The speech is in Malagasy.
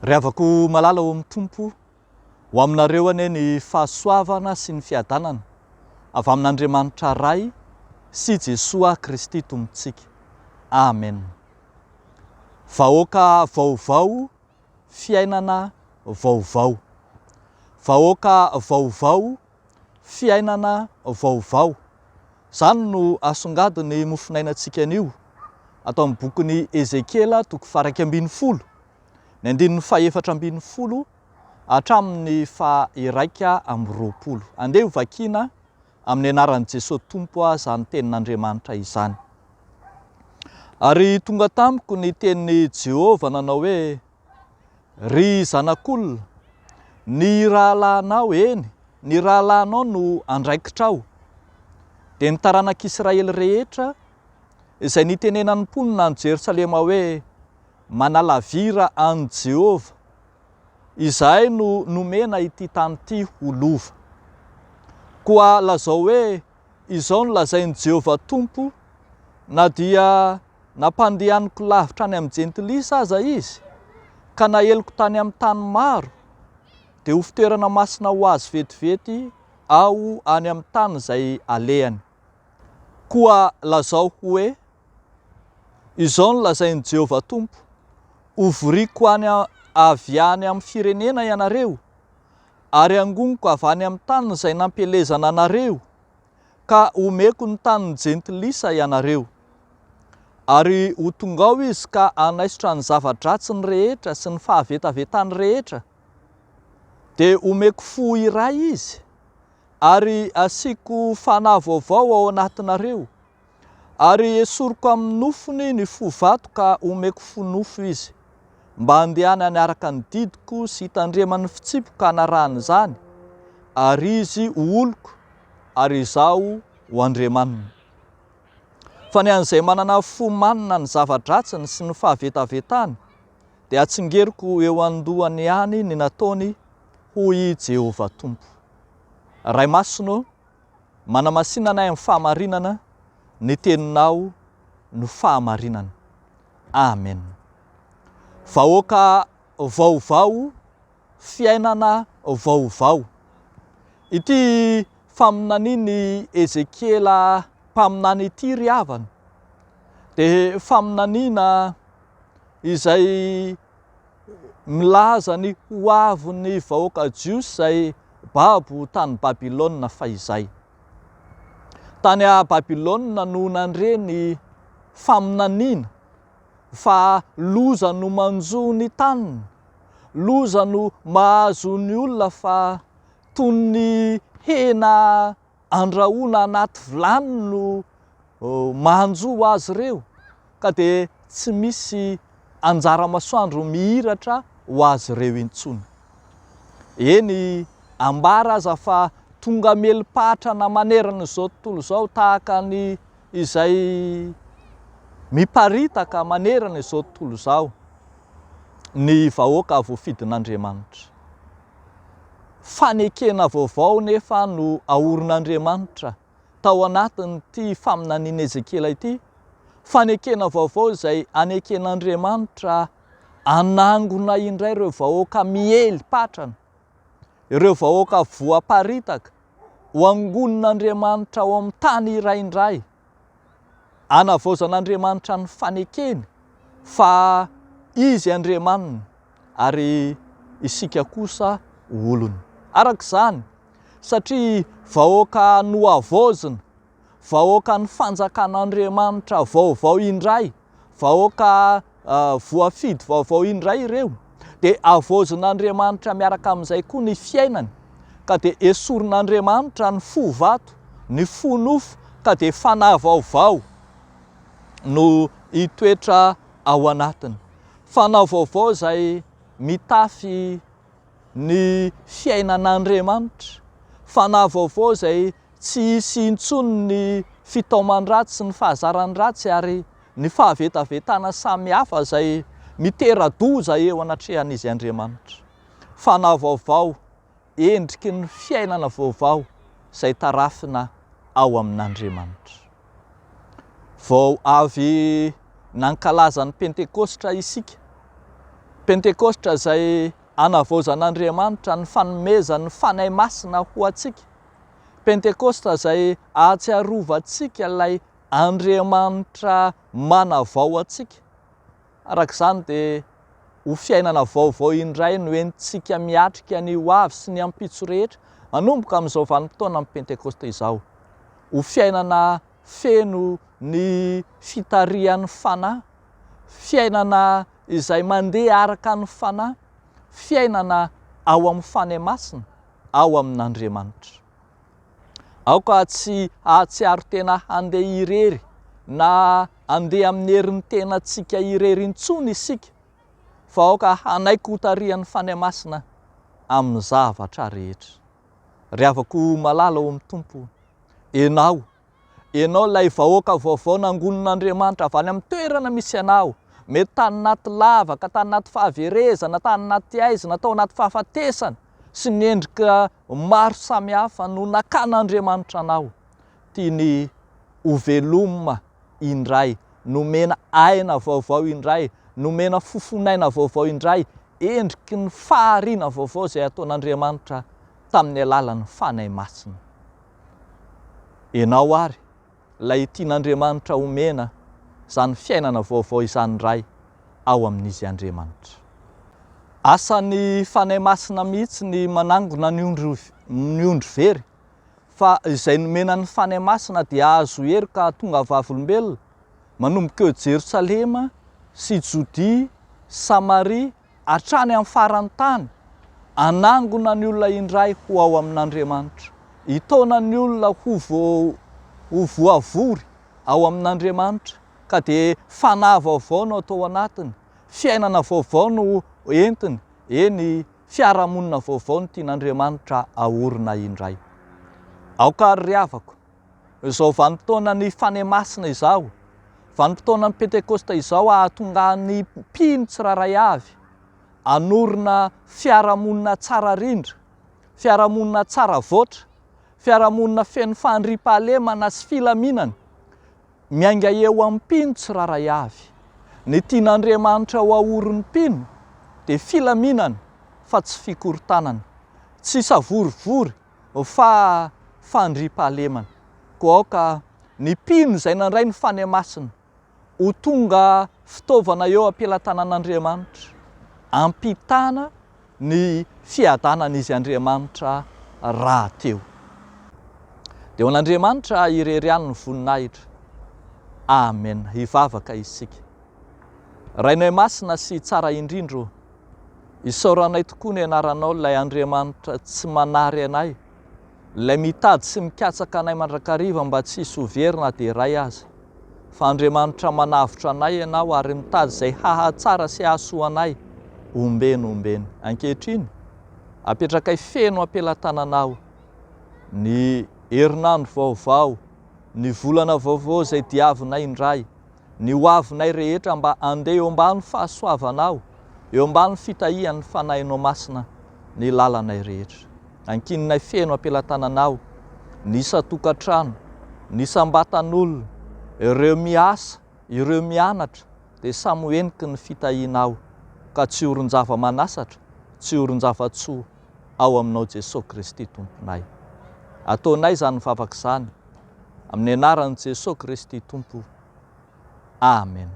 Riavako malala ao amin'ny tompo ho aminareo ane ny fahasoavana sy ny fiadanana avy amin'Andriamanitra ray sy Jesoa Kristy tompontsika. Amen. Vahoaka vaovao, fiainana vaovao. Vahoaka vaovao, fiainana vaovao. Zany no asongadiny mofinainantsika anio atao amin'ny bokin'ny Ezekela toko faha 140, ny 14 hatramin'ny faha 120. Andeha ho vakiana amin'ny anaran'i Jesosy Tompo zany tenin'Andriamanitra izany. Ary tonga tamiko ny tenin'i Jehova nanao hoe: ry zanak'olona, ny rahalahinao ny rahalahinao no andraikitrao. Dia ny taranak'Israely rehetra izay nitenenan'ny mponina any Jerosalema hoe manala vira an Jehova, izahay no nomena ity tany ity ho lova. Koa lazao hoe izao no lazain'i Jehova Tompo, na dia nampandehaniko lavitra any amin'ny jentilisa aza izy, ka naheloko tany amin'ny tany maro, dia ho fitoerana masina ho azy vetivety aho any amin'ny tany izay alehany. Koa lazao hoe izao no lazain'i Jehova Tompo, hovoriako avy any amin'ny firenena ianareo, ary angoniko avy any amin'ny tany izay nampelezana anareo, ka omeko ny tanin'ny jentilisa ianareo. Ary ho tonga ao izy ka hanaisotra ny zava-dratsiny rehetra sy ny fahavetavetany rehetra, dia omeko fo iray izy, ary asiako fanahy vaovao ao anatinareo, ary esoriko amin'ny nofony ny fo vato ka omeko fo nofo izy, mba handehany hanaraka ny didiko sy hitandremany fitsipoka hanarahany izany, ary izy ho oloko, ary izaho ho andremaniny. Fa ny an'izay manana fo manina ny zava-dratsiny sy ny fahavetavetany, dia atsingeriko eo an-dohany ihany ny nataony hoy Jehova Tompo. Ray masino, manamasinana amin'ny fahamarinana, ny teninao no fahamarinana. Amen. Vahoaka vaovao, fiainana vaovao. Ity faminaniany Ezekela mpaminany ity ry havana, dia faminaniana izay milaza ny hoavy vahoaka jiosy izay babo tany Babilôna fahizay. Tany a Babilôna no nandreny faminaniana fa loza no manjo ny taniny, loza no mahazo ny olona fa toy ny hena andrahoana anaty vilany no mahanjo azy ireo, ka dia tsy misy anjara masoandro mihiratra ho azy ireo intsony. Eny ambara aza fa tonga meli-pahatrana manerana izao tontolo izao, tahaka ny izay miparitaka manerana izao tontolo izao, ny vahoaka voafidin'Andriamanitra. Fanekena vaovao nefa no aorin'Andriamanitra tao anatin'ity faminaniana Ezekela ity, fanekena vaovao izay aneken'Andriamanitra anangona indray ireo vahoaka mieli-patrana, ireo vahoaka voaparitaka, ho angonon'Andriamanitra ao amin'ny tany iray indray. Anavaozan'Andriamanitra ny fanekeny fa izy Andriamanina ary isika kosa olony. Araka izany, satria vahoaka nohavaozina, vahoaka ny fanjakan'Andriamanitra vaovao indray, vahoaka voafidy vaovao indray ireo, dia avozin'Andriamanitra miaraka amin'izay koa ny fiainany, ka dia esorin'Andriamanitra ny fo vato, ny fo nofo, ka dia fanahy vaovao no hitoetra ao anatiny. Fanahy vaovao izay mitafy ny fiainan'Andriamanitra, fanahy vaovao izay tsy hisy intsony ny fitaoman-dratsy sy ny fahazaran-dratsy ary ny fahavetavetana samihafa izay mitera-doza eo anatrehan'izy Andriamanitra. Fanahy vaovao, endriky ny fiainana vaovao izay tarafina ao amin'Andriamanitra. Vao avy nankalaza ny Pentekostra isika, Pentekostra izay anavaozan'Andriamanitra ny fanomezany fanahy masina ho antsika. Pentekostra izay ahatsiarovantsika ilay Andriamanitra manavao antsika. Arak'izany dia ho fiainana vaovao indray no entintsika miatrika ny ho avy sy ny ampitso rehetra manomboka amin'izao vanim-potoana amin'ny Pentekostra izao. Ho fiainana feno ny fitarihan'ny fanahy, fiainana izay mandeha araka ny fanahy, fiainana ao amin'ny fanahy masina, ao amin'Andriamanitra. Aoka tsy ahatsiaro tena handeha irery na handeha amin'ny herin'ny tenantsika irery intsony isika, fa aoka hanaiko ho tarihan'ny fanahy masina amin'ny zavatra rehetra. Ry havako malala ao amin'ny Tompo, ianao ilay vahoaka vaovao nangonon'Andriamanitra avy any amin'ny toerana misy anao, mety tany anaty lavaka, tany anaty fahaverezana, tany anaty aizina, tao anaty fahafatesana sy ny endrika maro samihafa no nakan'Andriamanitra anao. Tiany ho velomina indray, nomena aina vaovao indray, nomena fofonaina vaovao indray, endriky ny fahariana vaovao izay ataon'Andriamanitra tamin'ny alalan'ny fanahy masina. Ianao ary ilay tian'Andriamanitra homena izany fiainana vaovao izany indray ao amin'izy Andriamanitra. Asan'ny fanahy masina mihitsy ny manangona ny ondry very, fa izay nomena ny fanahy masina dia azo hery ka tonga vavolombelona manomboka eo Jerosalema sy Jodia, Samaria, hatrany amin'ny faran'ny tany, anangona ny olona indray ho ao amin'Andriamanitra, hitaona ny olona ho voavory ao amin'Andriamanitra, ka dia fanahy vaovao no atao anatiny, fiainana vaovao no entiny, eny fiarahamonina vaovao no tian'Andriamanitra ahorina indray. Aoka ry havako, izao vanim-potoana ny fanahy masina izao, vanim-potoana ny Pentekostra izao ahatongahan'ny mpino tsiraray avy hanorina fiarahamonina tsara rindra, fiarahamonina tsara voatra, fiarahamonina feno fandriam-pahalemana sy filaminana, miainga eo amin'ny mpino tsiraray avy. Ny tian'Andriamanitra ho ahorin'ny mpino dia filaminana fa tsy fikorontanana, tsy savorivory fa fandriam-pahalemana. Koa aoka ny mpino izay nandray ny fanahy masina ho tonga fitaovana eo am-pelatanan'Andriamanitra, ampitana ny fiadanan'izy Andriamanitra rahateo. Dia ho an'Andriamanitra irery ihany ny voninahitra. Amen. Hivavaka isika. Rainay masina sy tsara indrindro, isaoranay tokoa ny anaranao ilay Andriamanitra tsy manary anay, ilay mitady sy mikatsaka anay mandrakariva mba tsy hisy ho very na dia iray aza. Fa Andriamanitra manavotra anay ianao ary mitady izay hahatsara sy hahasoa anay, ombeny. Ankehitriny, apetrakay feno am-pelatananao ny herinandro vaovao, ny volana vaovao izay diavinay indray, ny hoavinay rehetra mba andeha eo ambany fahasoavanao, eo ambany fitahian'ny fanahinao masina ny lalanay rehetra. Ankininay feno am-pelatananao, ny isa-tokantrano, ny isam-batan'olona, ireo miasa, ireo mianatra, dia samy ho eniky ny fitahianao, ka tsy horon-java-manasatra, tsy horon-java-tsoa ao aminao Jesosy Kristy Tomponay. Ataonay izany vavaka izany, amin'ny anaran'i Jesosy Kristy Tompo. Amen.